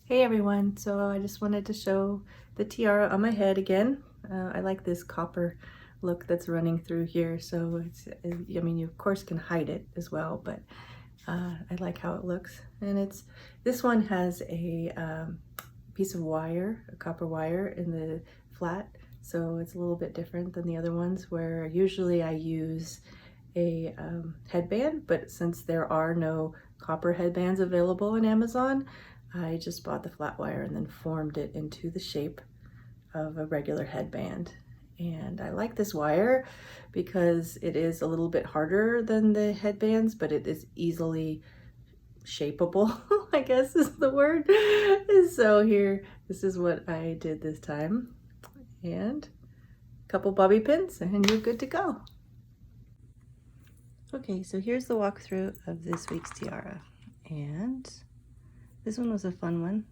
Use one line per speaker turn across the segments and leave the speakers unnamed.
Hey everyone, so I just wanted to show the tiara on my head again. I like this copper look that's running through here, so I mean, you of course can hide it as well, but I like how it looks. And this one has a piece of wire, a copper wire in the flat, so it's a little bit different than the other ones where usually I use a headband, but since there are no copper headbands available on Amazon, I just bought the flat wire and then formed it into the shape of a regular headband. And I like this wire because it is a little bit harder than the headbands, but it is easily shapeable, I guess is the word. So here, this is what I did this time. And a couple bobby pins and you're good to go. Okay, so here's the walkthrough of this week's tiara. And this one was a fun one.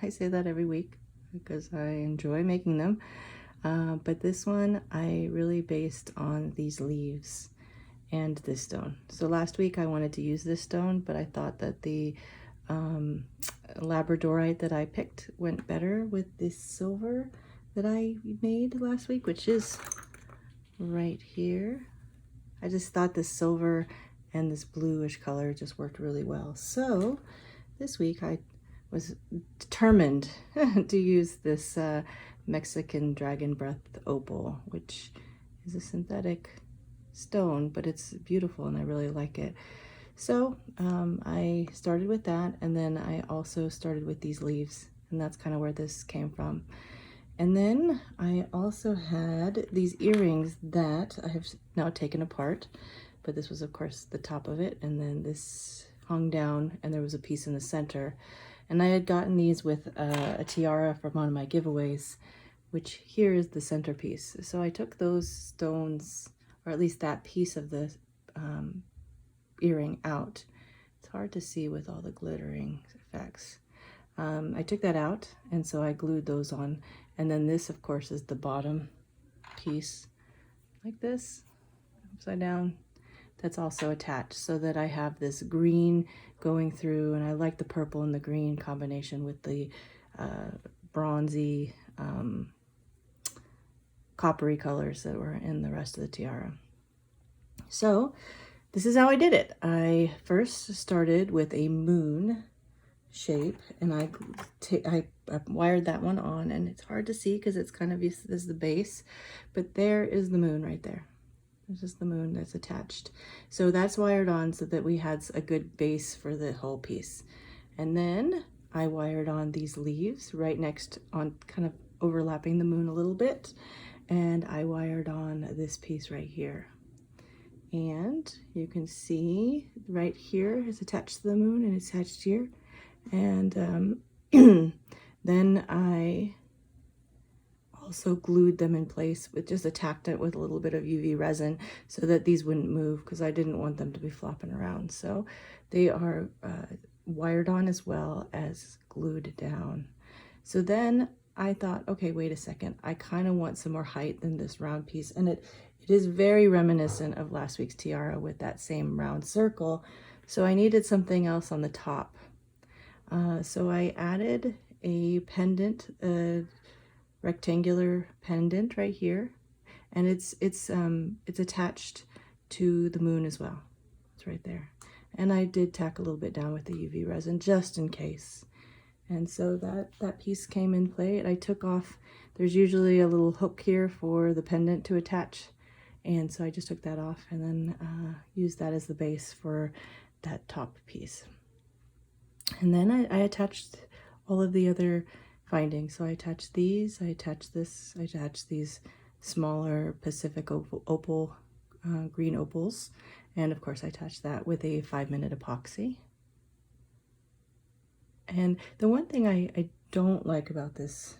I say that every week because I enjoy making them. But this one I really based on these leaves and this stone. So last week I wanted to use this stone, but I thought that the labradorite that I picked went better with this silver that I made last week, which is right here. I just thought this silver and this bluish color just worked really well. So this week I was determined to use this Mexican dragon breath opal, which is a synthetic stone, but it's beautiful and I really like it. So I started with that, and then I also started with these leaves, and that's kind of where this came from. And then I also had these earrings that I have now taken apart, but this was of course the top of it, and then this hung down and there was a piece in the center. And I had gotten these with a tiara from one of my giveaways, which here is the centerpiece. So I took those stones, or at least that piece of the earring out. It's hard to see with all the glittering effects. I took that out, and so I glued those on. And then this, of course, is the bottom piece, like this, upside down. That's also attached, so that I have this green going through, and I like the purple and the green combination with the bronzy, coppery colors that were in the rest of the tiara. So this is how I did it. I first started with a moon shape, and I wired that one on, and it's hard to see because it's kind of as the base, but there is the moon right there. This is the moon that's attached. So that's wired on so that we had a good base for the whole piece. And then I wired on these leaves right next on, kind of overlapping the moon a little bit, and I wired on this piece right here. And you can see right here is attached to the moon, and it's attached here. And then I also glued them in place with just attacked it with a little bit of UV resin so that these wouldn't move, because I didn't want them to be flopping around. So they are wired on as well as glued down. So then I thought, okay, wait a second, I kind of want some more height than this round piece, and it is very reminiscent of last week's tiara with that same round circle. So I needed something else on the top. So I added a pendant, rectangular pendant right here, and it's attached to the moon as well. It's right there, and I did tack a little bit down with the UV resin just in case. And so that piece came in play, and I took off, there's usually a little hook here for the pendant to attach, and so I just took that off and then used that as the base for that top piece. And then I attached all of the other findings. So I attached these, I attached this, I attached these smaller Pacific opal, green opals, and of course I attached that with a 5-minute epoxy. And the one thing I don't like about this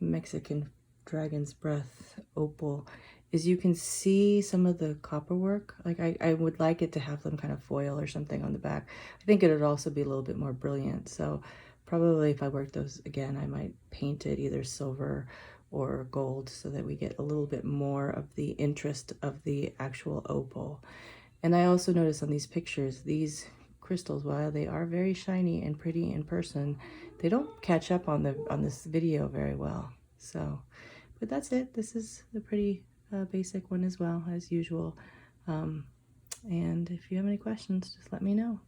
Mexican dragon's breath opal is you can see some of the copper work. Like I would like it to have some kind of foil or something on the back. I think it would also be a little bit more brilliant. So probably if I work those again, I might paint it either silver or gold so that we get a little bit more of the interest of the actual opal. And I also noticed on these pictures, these crystals, while they are very shiny and pretty in person, they don't catch up on this video very well. So, but that's it. This is the pretty basic one as well, as usual. And if you have any questions, just let me know.